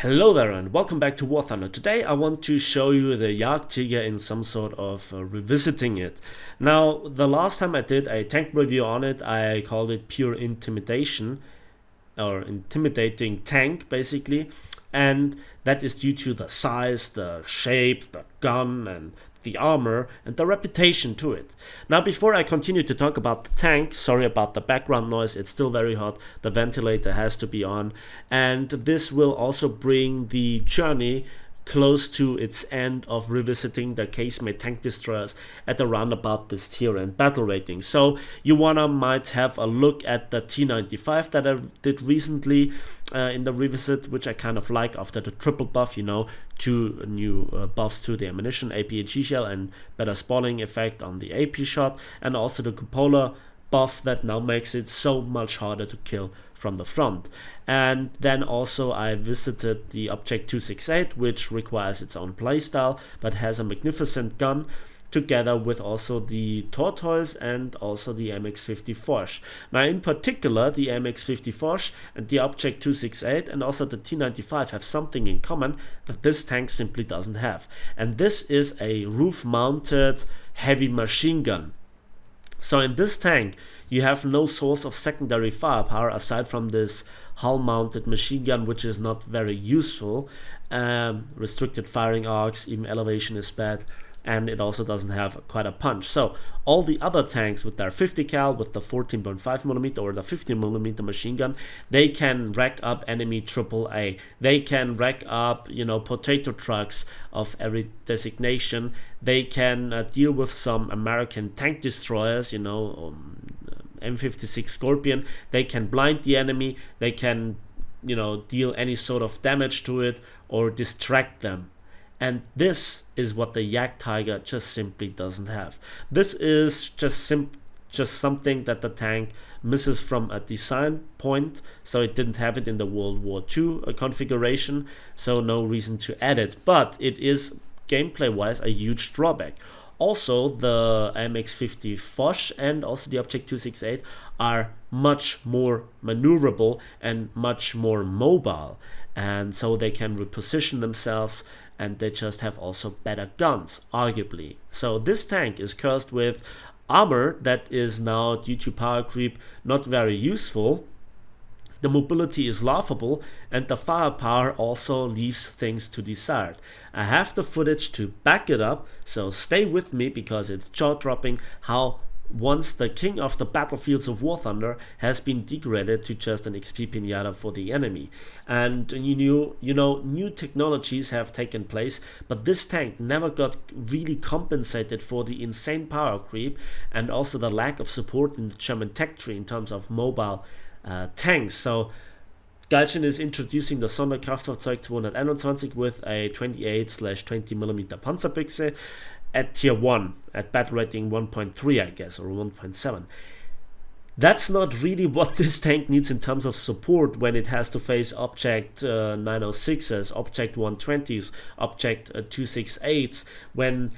Hello there and welcome back to War Thunder. Today I want to show you the Jagdtiger in some sort of revisiting it. Now, the last time I did a tank review on it, I called it pure intimidation or intimidating tank basically, and that is due to the size, the shape, the gun and the armor and the reputation to it. Now, before I continue to talk about the tank, sorry about the background noise, it's still very hot, the ventilator has to be on, and this will also bring the journey close to its end of revisiting the casemate tank destroyers at around about this tier and battle rating. So you might have a look at the T95 that I did recently in the revisit, which I kind of like after the triple buff, two new buffs to the ammunition, APHE shell and better spawning effect on the AP shot, and also the cupola buff that now makes it so much harder to kill from the front. And then also I visited the Object 268, which requires its own playstyle but has a magnificent gun, together with also the Tortoise and also the MX-50 Forge. Now, in particular, the MX-50 Forge and the Object 268 and also the T95 have something in common that this tank simply doesn't have, and this is a roof-mounted heavy machine gun. So in this tank you have no source of secondary firepower aside from this hull-mounted machine gun, which is not very useful. Restricted firing arcs, even elevation is bad, and it also doesn't have quite a punch. So all the other tanks with their 50 cal, with the 14.5mm or the 15mm machine gun, they can rack up enemy AAA. They can rack up, potato trucks of every designation. They can deal with some American tank destroyers, M56 Scorpion. They can blind the enemy. They can, deal any sort of damage to it or distract them. And this is what the Jagdtiger just simply doesn't have. This is just something that the tank misses from a design point, so it didn't have it in the World War II configuration, so no reason to add it. But it is gameplay-wise a huge drawback. Also, the MX-50 Foch and also the Object 268 are much more maneuverable and much more mobile, and so they can reposition themselves, and they just have also better guns, arguably. So this tank is cursed with armor that is now, due to power creep, not very useful. The mobility is laughable, and the firepower also leaves things to desired. I have the footage to back it up, so stay with me because it's jaw-dropping how once the king of the battlefields of War Thunder has been degraded to just an XP pinata for the enemy. And new technologies have taken place, but this tank never got really compensated for the insane power creep and also the lack of support in the German tech tree in terms of mobile tanks. So Galchen is introducing the Sonderkraftfahrzeug 221 with a 28/20mm Panzerbüchse at tier 1, at battle rating 1.3, I guess, or 1.7. That's not really what this tank needs in terms of support when it has to face Object 906s, Object 120s, Object 268s, when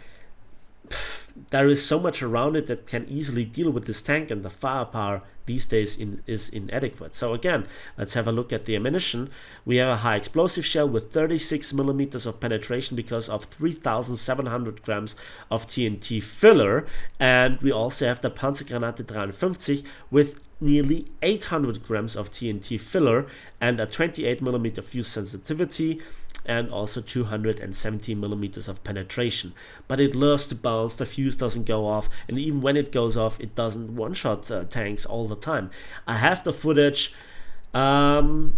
there is so much around it that can easily deal with this tank, and the firepower these days is inadequate. So again, let's have a look at the ammunition. We have a high explosive shell with 36mm of penetration because of 3,700 grams of TNT filler, and we also have the Panzergranate 53 with nearly 800 grams of TNT filler and a 28mm fuse sensitivity, and also 270mm of penetration. But it loves to bounce, the fuse doesn't go off, and even when it goes off, it doesn't one-shot tanks all the time. I have the footage. Take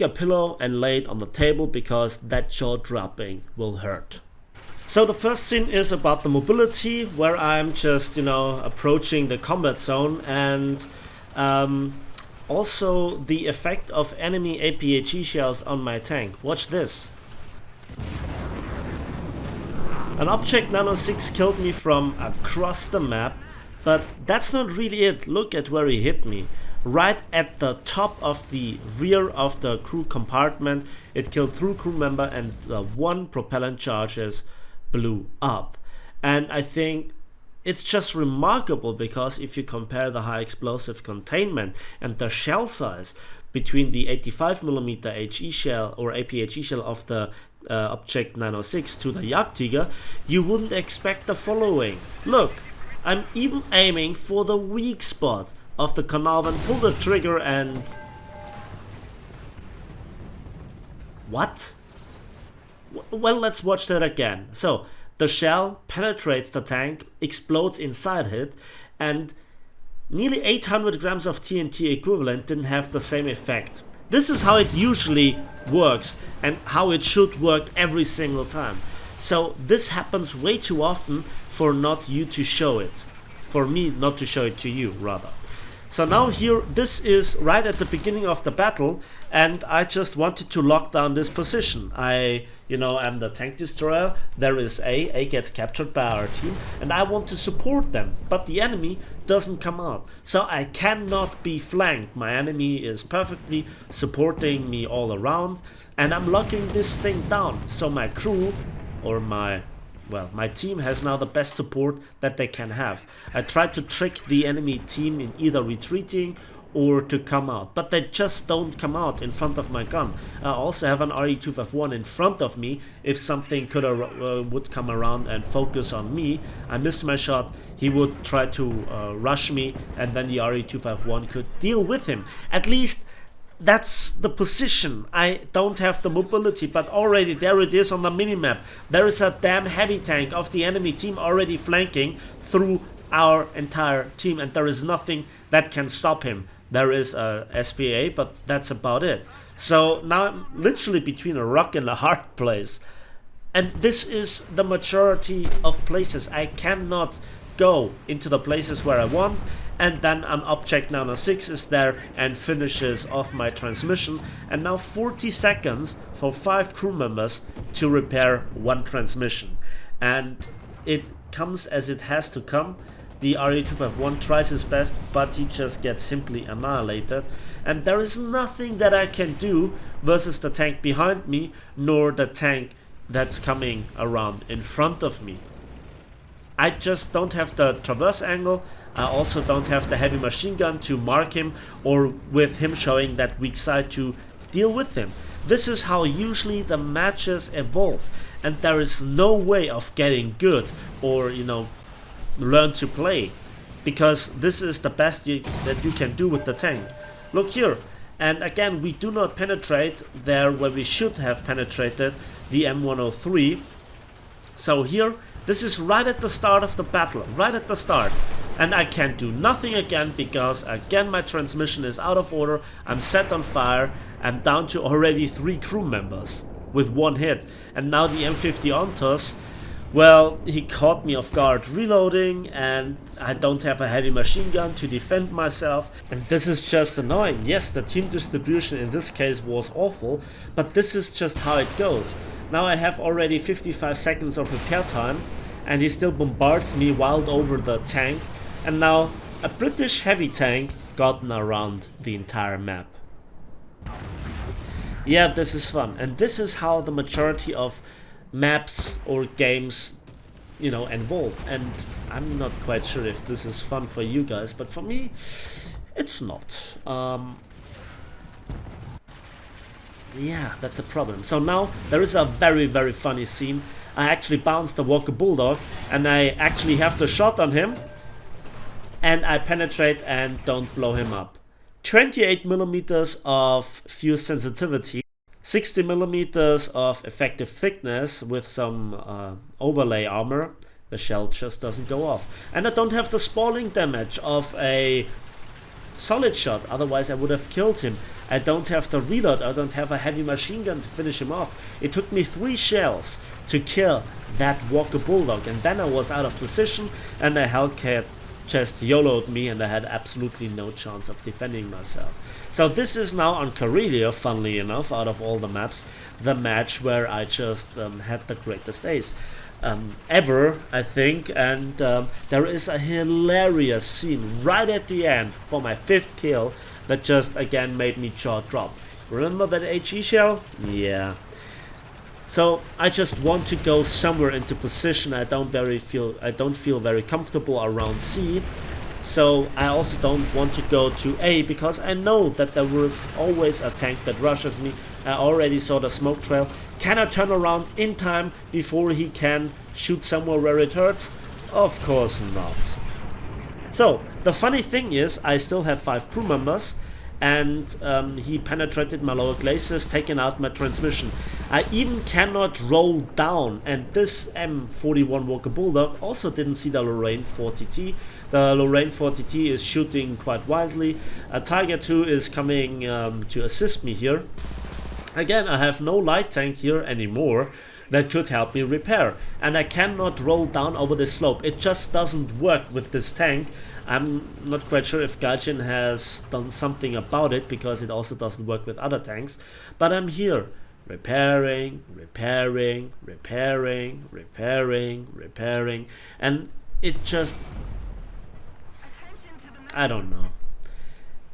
a pillow and lay it on the table because that jaw-dropping will hurt. So the first scene is about the mobility, where I'm just, approaching the combat zone, and also the effect of enemy APHE shells on my tank. Watch this. An Object 906 killed me from across the map, but that's not really it. Look at where he hit me. Right at the top of the rear of the crew compartment. It killed 3 crew member, and the 1 propellant charges blew up. And I think it's just remarkable because if you compare the high explosive containment and the shell size between the 85mm HE shell or APHE shell of the Object 906 to the Jagdtiger, you wouldn't expect the following. Look, I'm even aiming for the weak spot of the Carnarvon, pull the trigger and... What? Well, let's watch that again. So, the shell penetrates the tank, explodes inside it, and nearly 800 grams of TNT equivalent didn't have the same effect. This is how it usually works and how it should work every single time. So this happens way too often for not you to show it. For me not to show it to you, rather. So now here, this is right at the beginning of the battle, and I just wanted to lock down this position. I'm the tank destroyer, there is A gets captured by our team, and I want to support them, but the enemy doesn't come out. So I cannot be flanked. My enemy is perfectly supporting me all around, and I'm locking this thing down. So my crew, or my team has now the best support that they can have. I tried to trick the enemy team in either retreating or to come out, but they just don't come out in front of my gun. I also have an RE251 in front of me. If something would come around and focus on me, I missed my shot, he would try to rush me, and then the RE251 could deal with him. At least that's the position. I don't have the mobility, but already there it is on the minimap. There is a damn heavy tank of the enemy team already flanking through our entire team, and there is nothing that can stop him. There is a SPA, but that's about it. So now I'm literally between a rock and a hard place. And this is the majority of places. I cannot go into the places where I want, and then an Object 906 is there and finishes off my transmission. And now 40 seconds for 5 crew members to repair 1 transmission. And it comes as it has to come. The RE251 tries his best, but he just gets simply annihilated. And there is nothing that I can do versus the tank behind me, nor the tank that's coming around in front of me. I just don't have the traverse angle. I also don't have the heavy machine gun to mark him, or with him showing that weak side to deal with him. This is how usually the matches evolve, and there is no way of getting good or learn to play, because this is the best that you can do with the tank. Look here, and again we do not penetrate there where we should have penetrated the M103. So here, this is right at the start of the battle, right at the start, and I can't do nothing again because again my transmission is out of order. I'm set on fire. I'm down to already 3 crew members with 1 hit, and now the M50 Ontos, well, he caught me off guard reloading, and I don't have a heavy machine gun to defend myself, and this is just annoying. Yes, the team distribution in this case was awful, but this is just how it goes. Now I have already 55 seconds of repair time, and he still bombards me wild over the tank, and now a British heavy tank gotten around the entire map. Yeah, this is fun, and this is how the majority of maps or games evolve, and I'm not quite sure if this is fun for you guys, but for me it's not. Yeah, that's a problem. So now there is a very, very funny scene. I actually bounced the Walker Bulldog, and I actually have the shot on him, and I penetrate and don't blow him up. 28mm of fuse sensitivity, 60mm of effective thickness with some overlay armor. The shell just doesn't go off. And I don't have the spalling damage of a solid shot, otherwise I would have killed him. I don't have the reload, I don't have a heavy machine gun to finish him off. It took me 3 shells to kill that Walker Bulldog, and then I was out of position, and the Hellcat just YOLO'd me, and I had absolutely no chance of defending myself. So this is now on Karelia, funnily enough, out of all the maps, the match where I just had the greatest ace ever, I think. And there is a hilarious scene right at the end for my 5th kill that just again made me jaw drop. Remember that HE shell? Yeah. So I just want to go somewhere into position. I don't feel very comfortable around C, So I also don't want to go to A, because I know that there was always a tank that rushes me. I already saw the smoke trail. Can I turn around in time before he can shoot somewhere where it hurts? Of course not. So the funny thing is, I still have 5 crew members, and he penetrated my lower glacis, taking out my transmission. I even cannot roll down, and this M41 Walker Bulldog also didn't see the Lorraine 40T. The Lorraine 40T is shooting quite wildly. A Tiger 2 is coming to assist me here. Again, I have no light tank here anymore that could help me repair, and I cannot roll down over this slope. It just doesn't work with this tank. I'm not quite sure if Gaijin has done something about it, because it also doesn't work with other tanks. But I'm here repairing, and it just, I don't know,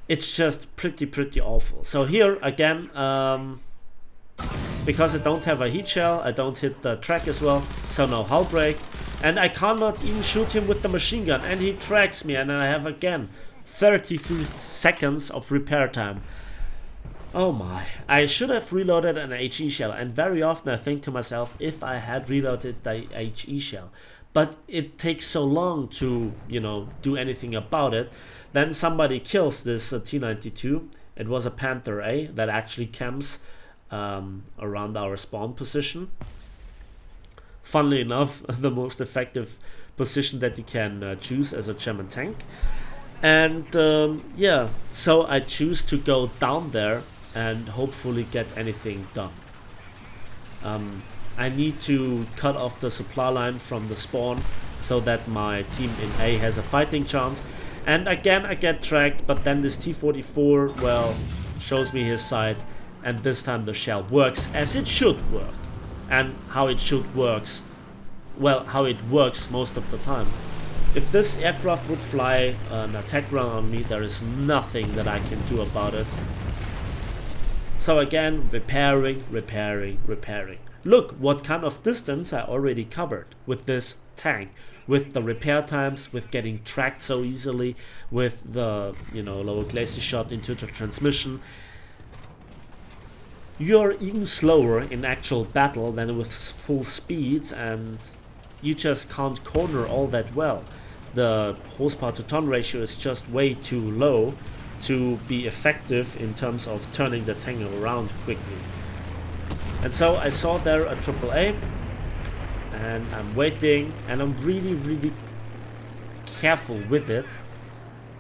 it's just pretty awful. So here again, because I don't have a heat shell, I don't hit the track as well, so no hull break, and I cannot even shoot him with the machine gun, and he tracks me, and I have again 33 seconds of repair time. Oh my, I should have reloaded an HE shell, and very often I think to myself, if I had reloaded the HE shell, but it takes so long to, you know, do anything about it. Then somebody kills this T92. It was a Panther A that actually camps around our spawn position. Funnily enough, the most effective position that you can choose as a German tank. And yeah, so I choose to go down there and hopefully get anything done. I need to cut off the supply line from the spawn so that my team in A has a fighting chance. And again I get tracked, but then this T44, well, shows me his side, and this time the shell works as it should work. And how it should works, well, how it works most of the time. If this aircraft would fly an attack run on me, there is nothing that I can do about it. So again, repairing. Look what kind of distance I already covered with this tank, with the repair times, with getting tracked so easily, with the, you know, lower glacis shot into the transmission. You're even slower in actual battle than with full speed, and you just can't corner all that well. The horsepower to ton ratio is just way too low to be effective in terms of turning the tank around quickly. And so I saw there a AAA, and I'm waiting, and I'm really careful with it.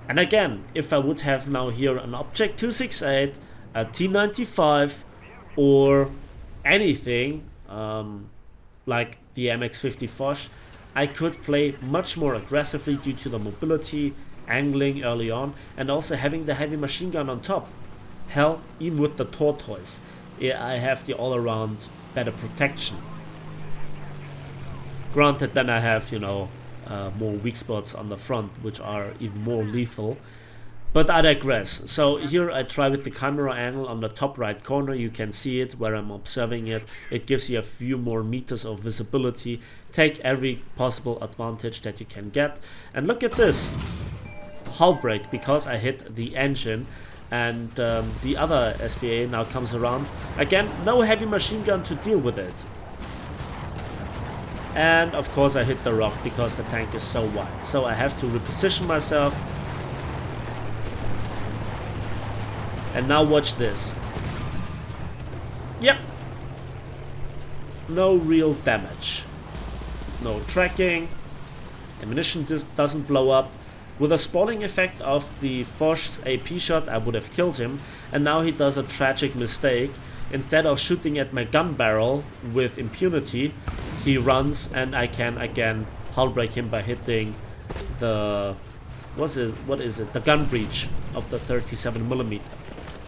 And again, if I would have now here an Object 268, a T95, or anything like the MX-50 Foch, I could play much more aggressively due to the mobility, angling early on, and also having the heavy machine gun on top. Hell, even with the Tortoise, I have the all-around better protection. Granted, then I have, you know, more weak spots on the front, which are even more lethal. But I digress. So here I try with the camera angle on the top right corner. You can see it where I'm observing it. It gives you a few more meters of visibility. Take every possible advantage that you can get. And look at this. Hull break, because I hit the engine. And the other SPA now comes around. Again, no heavy machine gun to deal with it. And of course I hit the rock because the tank is so wide. So I have to reposition myself. And now watch this. Yep. No real damage. No tracking. Ammunition doesn't blow up. With a spalling effect of the Foch's AP shot, I would have killed him. And now he does a tragic mistake. Instead of shooting at my gun barrel with impunity, he runs, and I can again hull break him by hitting the... what is it? The gun breech of the 37mm.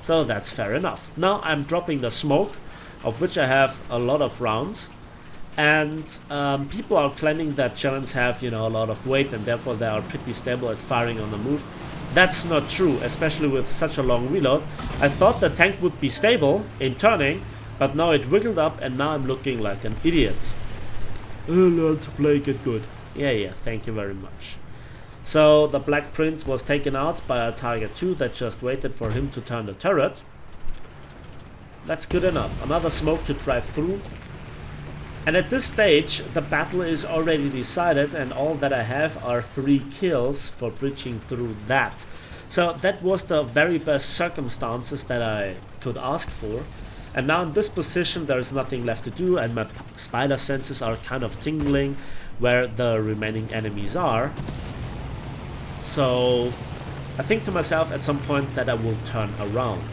So that's fair enough. Now I'm dropping the smoke, of which I have a lot of rounds, and people are claiming that Germans have, you know, a lot of weight, and therefore they are pretty stable at firing on the move. That's not true, especially with such a long reload. I thought the tank would be stable in turning, but now it wiggled up, and now I'm looking like an idiot. Learn to play, get good. Yeah, thank you very much. So the Black Prince was taken out by a Tiger 2 that just waited for him to turn the turret. That's good enough. Another smoke to drive through. And at this stage, the battle is already decided, and all that I have are 3 kills for breaching through that. So that was the very best circumstances that I could ask for. And now in this position there is nothing left to do, and my spider senses are kind of tingling where the remaining enemies are. So I think to myself at some point that I will turn around.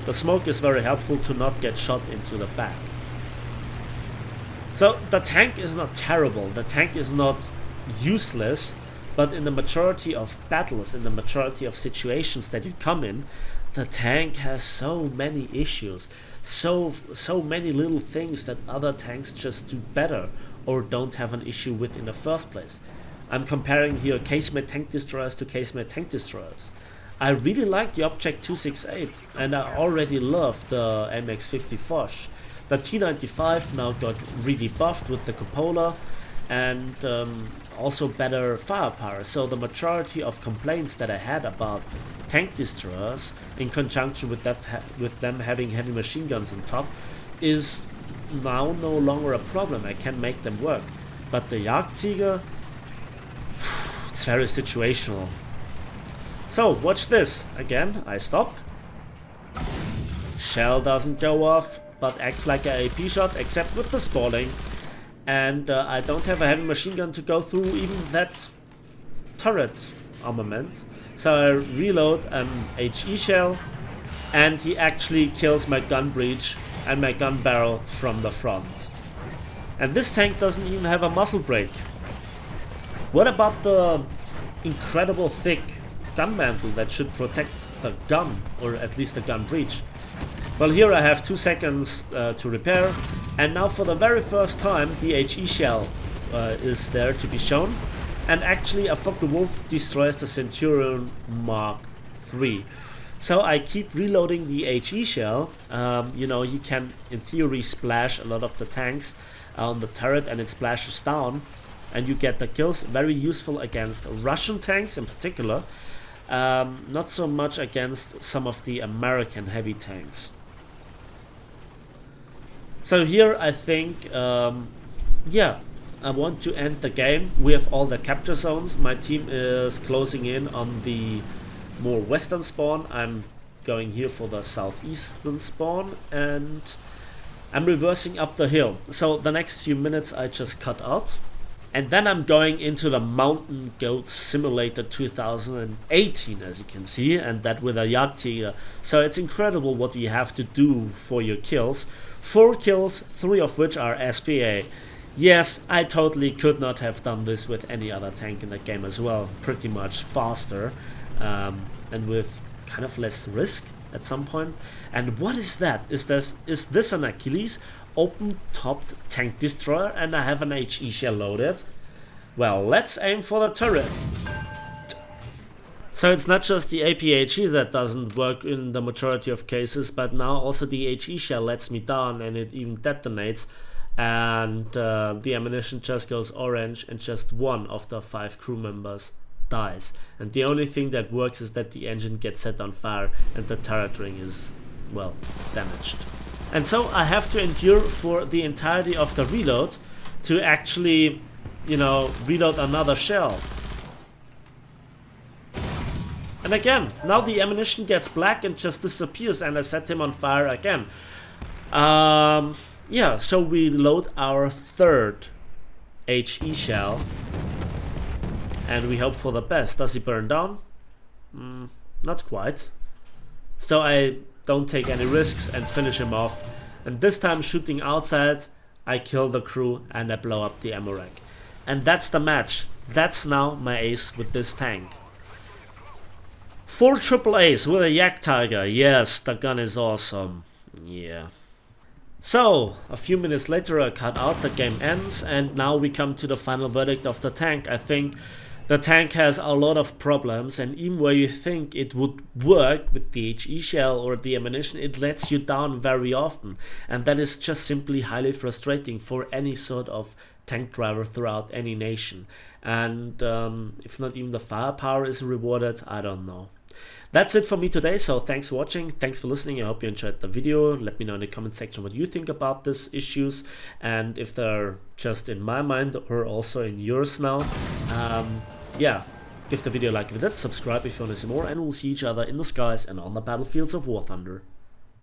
The smoke is very helpful to not get shot into the back. So the tank is not terrible, the tank is not useless, but in the majority of battles, in the majority of situations that you come in, the tank has so many issues, so many little things that other tanks just do better or don't have an issue with in the first place. I'm comparing here casemate tank destroyers to casemate tank destroyers. I really like the Object 268, and I already love the MX-50 Foch. The T95 now got really buffed with the cupola and also better firepower. So the majority of complaints that I had about tank destroyers in conjunction with them having heavy machine guns on top is now no longer a problem. I can make them work. But the Jagdtiger, it's very situational. So watch this. Again, I stop. Shell doesn't go off, but acts like an AP shot, except with the spalling. And I don't have a heavy machine gun to go through even that turret armament. So I reload an HE shell, and he actually kills my gun breech and my gun barrel from the front. And this tank doesn't even have a muzzle brake. What about the incredible thick gun mantle that should protect the gun, or at least the gun breech? Well, here I have 2 seconds to repair, and now for the very first time the HE shell is there to be shown, and actually a Focke-Wulf destroys the Centurion Mark III. So I keep reloading the HE shell. You know, you can in theory splash a lot of the tanks on the turret and it splashes down and you get the kills. Very useful against Russian tanks in particular, not so much against some of the American heavy tanks. So here I think, yeah, I want to end the game. We have all the capture zones. My team is closing in on the more western spawn. I'm going here for the southeastern spawn, and I'm reversing up the hill. So the next few minutes I just cut out. And then I'm going into the Mountain Goat Simulator 2018, as you can see, and that with a Jagdtiger. So it's incredible what you have to do for your kills. 4 kills, 3 of which are SPA. Yes, I totally could not have done this with any other tank in the game as well. Pretty much faster and with kind of less risk at some point. And what is that? Is this an Achilles? Open-topped tank destroyer, and I have an HE shell loaded? Well, let's aim for the turret. So it's not just the APHE that doesn't work in the majority of cases, but now also the HE shell lets me down and it even detonates, and the ammunition just goes orange and just 1 of the 5 crew members dies. And the only thing that works is that the engine gets set on fire and the turret ring is, well, damaged. And so I have to endure for the entirety of the reload to actually, you know, reload another shell. And again, now the ammunition gets black and just disappears, and I set him on fire again. Yeah, so we load our 3rd HE shell, and we hope for the best. Does he burn down? Not quite. So I don't take any risks and finish him off. And this time, shooting outside, I kill the crew and I blow up the ammo rack. And that's the match. That's now my ace with this tank. 4 triple A's with a Jagdtiger. Yes, the gun is awesome. Yeah. So, a few minutes later I cut out, the game ends, and now we come to the final verdict of the tank. I think the tank has a lot of problems, and even where you think it would work with the HE shell or the ammunition, it lets you down very often. And that is just simply highly frustrating for any sort of tank driver throughout any nation. and if not even the firepower is rewarded, I don't know. That's it for me today, so thanks for watching, thanks for listening. I hope you enjoyed the video. Let me know in the comment section what you think about these issues, and if they're just in my mind or also in yours now. Yeah, give the video a like if you did, subscribe if you want to see more, and we'll see each other in the skies and on the battlefields of War Thunder.